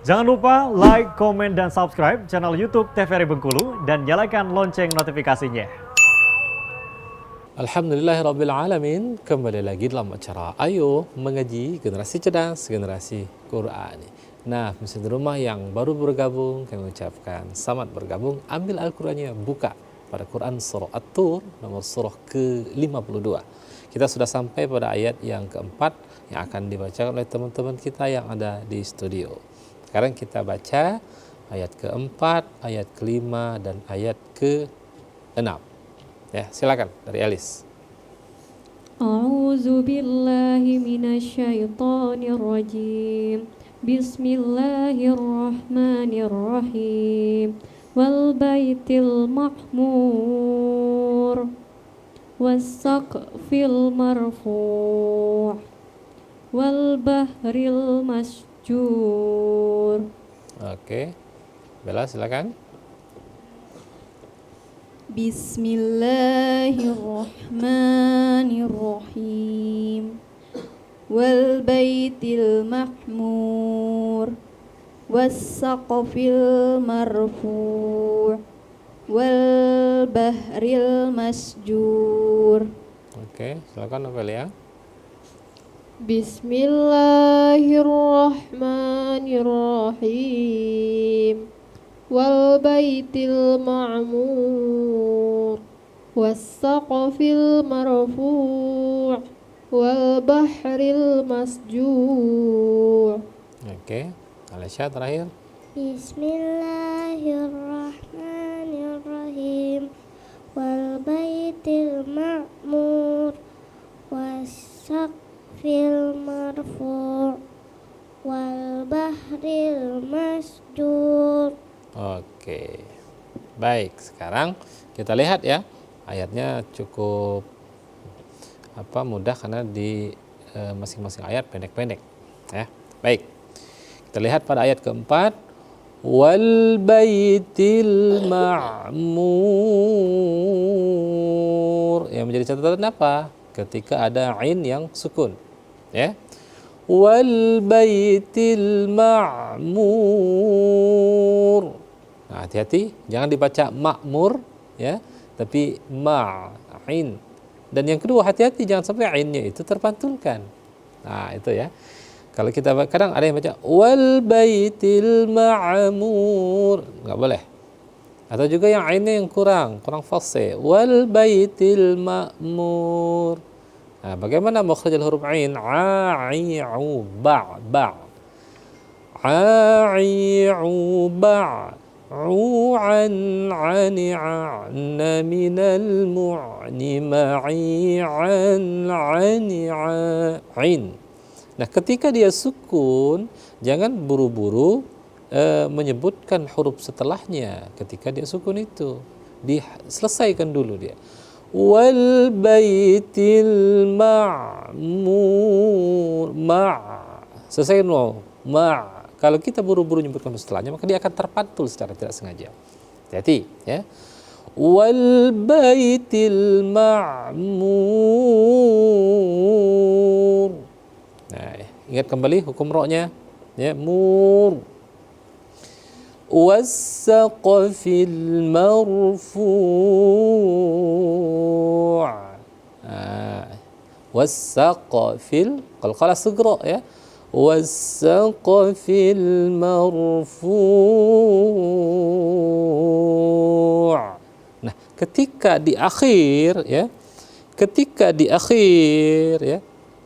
Jangan lupa like, komen, dan subscribe channel YouTube TVRI Bengkulu dan nyalakan lonceng notifikasinya. Alhamdulillahirrabbilalamin. Kembali lagi dalam acara Ayo Mengaji Generasi Cerdas, Generasi Qur'ani. Nah, pemirsa di rumah yang baru bergabung, kami ucapkan selamat bergabung. Ambil Al-Qur'annya, buka pada Quran Surah At-Tur, nomor surah ke-52. Kita sudah sampai pada ayat yang keempat yang akan dibacakan oleh teman-teman kita yang ada di studio. Sekarang kita baca ayat keempat, ayat kelima, dan ayat ke-6. Ya, silakan dari Elis. A'udzu billahi minasyaitonir rajim. Bismillahirrahmanirrahim. Wal baitil ma'mur was saqfil marfu' wal bahril masjur. Oke. Bella, silakan. Bismillahirrahmanirrahim. Wal baitil ma'mur was saqfil marfu' wal bahril masjur. Oke, silakan Novelia. Bismillahirrahmanirrahim. Wal baitil ma'mur was saqfil marfu' wal bahril masjur. Oke, Alesya terakhir. Bismillahirrahmanirrahim. Wal baitil ma'mur was saqfil marfu' wal bahril masjur. Oke. Baik, sekarang kita lihat ya. Ayatnya cukup mudah karena di masing-masing ayat pendek-pendek ya. Baik. Kita lihat pada ayat keempat, wal baitil ma'mur. Yang menjadi catatan apa? Ketika ada ain yang sukun, ya. Wal baitil ma'mur. Nah, hati-hati, jangan dibaca ma'mur ya, tapi ma'in. Dan yang kedua, hati-hati jangan sampai ainnya itu terpantulkan. Nah, itu ya. Kalau kita kadang ada yang baca wal baitil ma'mur, nggak boleh. Atau juga yang ainnya yang kurang fasih, wal baitil ma'mur. Nah, bagaimana makhrajul huruf ain? A'i'u ba' a'i'u ba' u'an 'ani minal mu'ni ma'i'an 'ani. Nah, ketika dia sukun, jangan buru-buru menyebutkan huruf setelahnya ketika dia sukun itu. Diselesaikan dulu dia. Wal baitil ma'mur. Selesai dulu. Kalau kita buru-buru menyebutkan setelahnya, maka dia akan terpantul secara tidak sengaja. Hati-hati ya. Wal baitil ma'mur. Nah, ingat kembali hukum roknya ya, mur. Was-saqfil marfu'. Was-saqfil qalqalah sugra ya. Was-saqfil marfu'. Nah, ketika di akhir ya,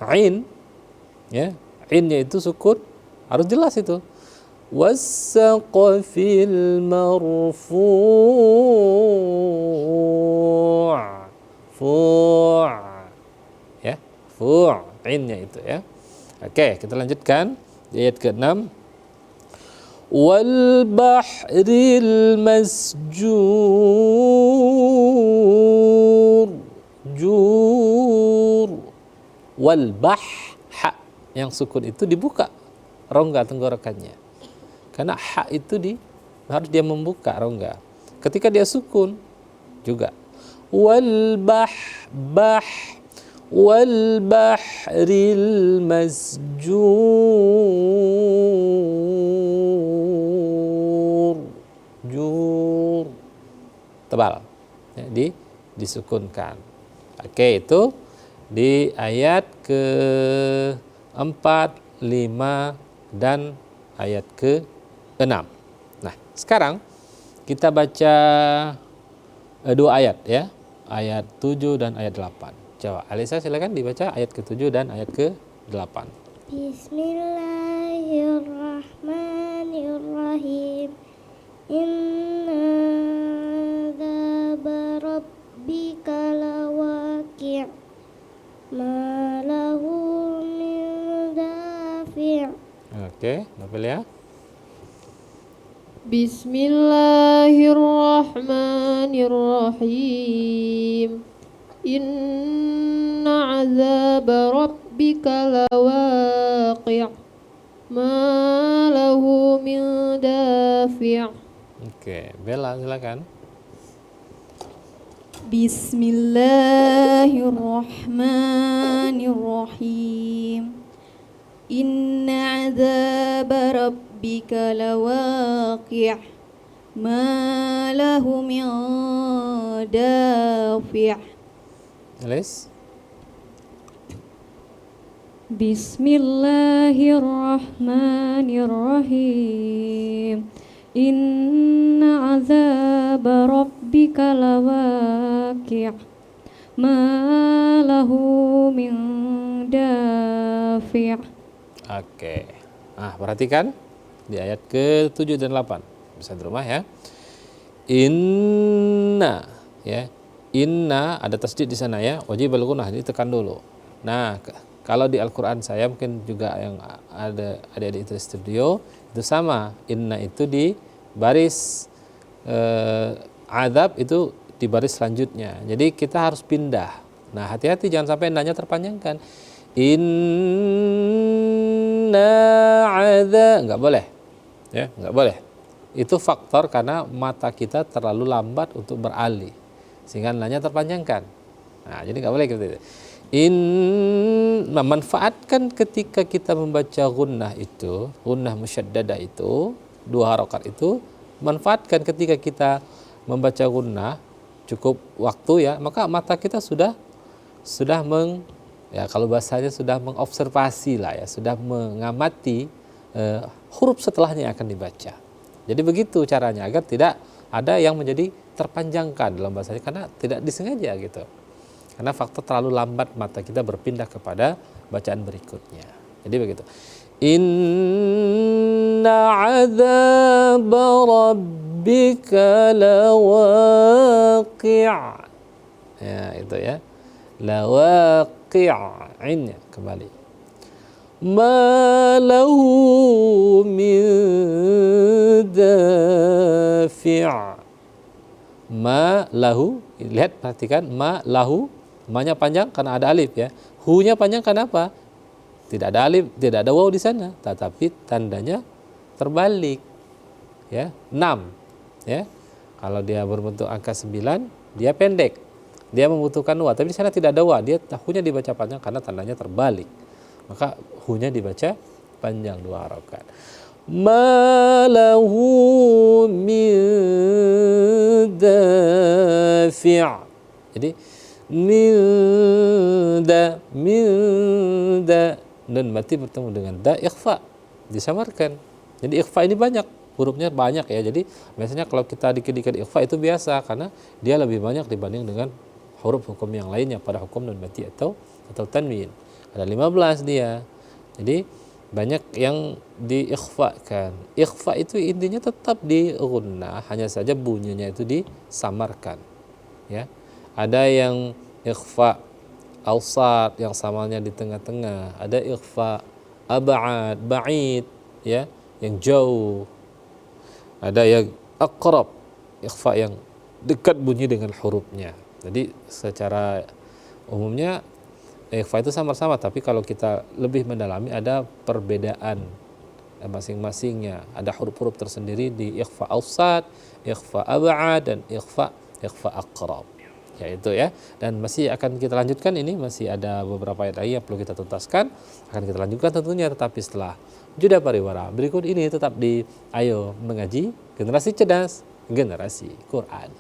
ain ya, ainnya itu sukun, harus jelas itu. Was-saqfil marfu' ya, ainnya itu ya. Oke, kita lanjutkan di ayat ke-6. Wal bahril masjur. Wal yang sukun itu dibuka rongga tenggorokannya. Karena ha itu harus dia membuka rongga. Ketika dia sukun juga. Wal wal bahril masjur. tebal, ya, disukunkan. Oke, itu di ayat ke-4, 5, dan ayat ke-6. Nah, sekarang kita baca dua ayat ya, ayat 7 dan ayat 8. Coba Alisa silakan dibaca ayat ke-7 dan ayat ke-8. Bismillahirrahmanirrahim. Inna adzaba rabbika lawaqi' ma lahu min dafi'. Oke, Nopel ya. Bismillahirrahmanirrahim. Inna azaba rabbika lawaqi' ma lahu min dafi'. Oke, Bella silakan. Bismillahirrahmanirrahim. Inna azaba rabbika lawaqi' ma lahu min dafi'. Alis. Bismillahirrahmanirrahim. Inna azaba rabbika lawaqi' ma lahu min dafi'. Oke. Nah, perhatikan di ayat ke-7 dan 8. Bisa di rumah ya. Inna ya. Inna ada tasdid di sana ya. Wajib al-gunnah ditekan dulu. Nah, kalau di Al-Qur'an saya mungkin juga yang ada di studio itu sama. Inna itu di baris azab itu di baris selanjutnya. Jadi kita harus pindah. Nah, hati-hati jangan sampai nanya terpanjangkan. Inna azab enggak boleh. Ya, enggak boleh. Itu faktor karena mata kita terlalu lambat untuk beralih sehingga nanya terpanjangkan. Nah, jadi enggak boleh gitu. Manfaatkan ketika kita membaca gunnah itu, gunnah musyaddadah itu, dua harokat itu, manfaatkan ketika kita membaca gunnah cukup waktu ya, maka mata kita sudah ya kalau bahasanya sudah mengobservasi lah ya, sudah mengamati huruf setelahnya yang akan dibaca. Jadi begitu caranya agar tidak ada yang menjadi terpanjangkan dalam bahasanya karena tidak disengaja gitu. Karena faktor terlalu lambat mata kita berpindah kepada bacaan berikutnya. Jadi begitu. Inna azaba rabbika lawaqi'. Ya, itu ya. Lawaqi'in kembali. Ma lahu min dafi'. Ma lahu, lihat perhatikan ma lahu, ma-nya panjang karena ada alif ya. Hu-nya panjang karena apa? Tidak ada alif, tidak ada waw di sana, tetapi tandanya terbalik. Ya, 6 ya. Kalau dia berbentuk angka 9, dia pendek. Dia membutuhkan wa, tapi di sana tidak ada wa, dia hu-nya dibaca panjang karena tandanya terbalik. Maka hu-nya dibaca panjang 2 harokat. Ma lahu min dafi'. Jadi min da nun mati bertemu dengan da ikhfa, disamarkan. Jadi ikhfa ini banyak, hurufnya banyak ya. Jadi biasanya kalau kita dikit-dikit ikhfa itu biasa karena dia lebih banyak dibanding dengan huruf hukum yang lainnya pada hukum nun mati atau tanwin. Ada 15 dia. Jadi banyak yang diikhfakan. Ikhfa itu intinya tetap di gunnah, hanya saja bunyinya itu disamarkan. Ya. Ada yang ikhfa awsat yang samanya di tengah-tengah, ada ikhfa ab'ad, ba'id ya, yang jauh. Ada yang aqrab, ikhfa yang dekat bunyi dengan hurufnya. Jadi secara umumnya ikhfa itu sama-sama, tapi kalau kita lebih mendalami ada perbedaan masing-masingnya. Ada huruf-huruf tersendiri di ikhfa awsat, ikhfa ab'ad, dan ikhfa aqrab. Ya itu ya. Dan masih akan kita lanjutkan, ini masih ada beberapa ayat lagi yang perlu kita tuntaskan. Akan kita lanjutkan tentunya, tetapi setelah jeda pariwara berikut ini. Tetap di Ayo Mengaji, Generasi Cerdas, Generasi Quran.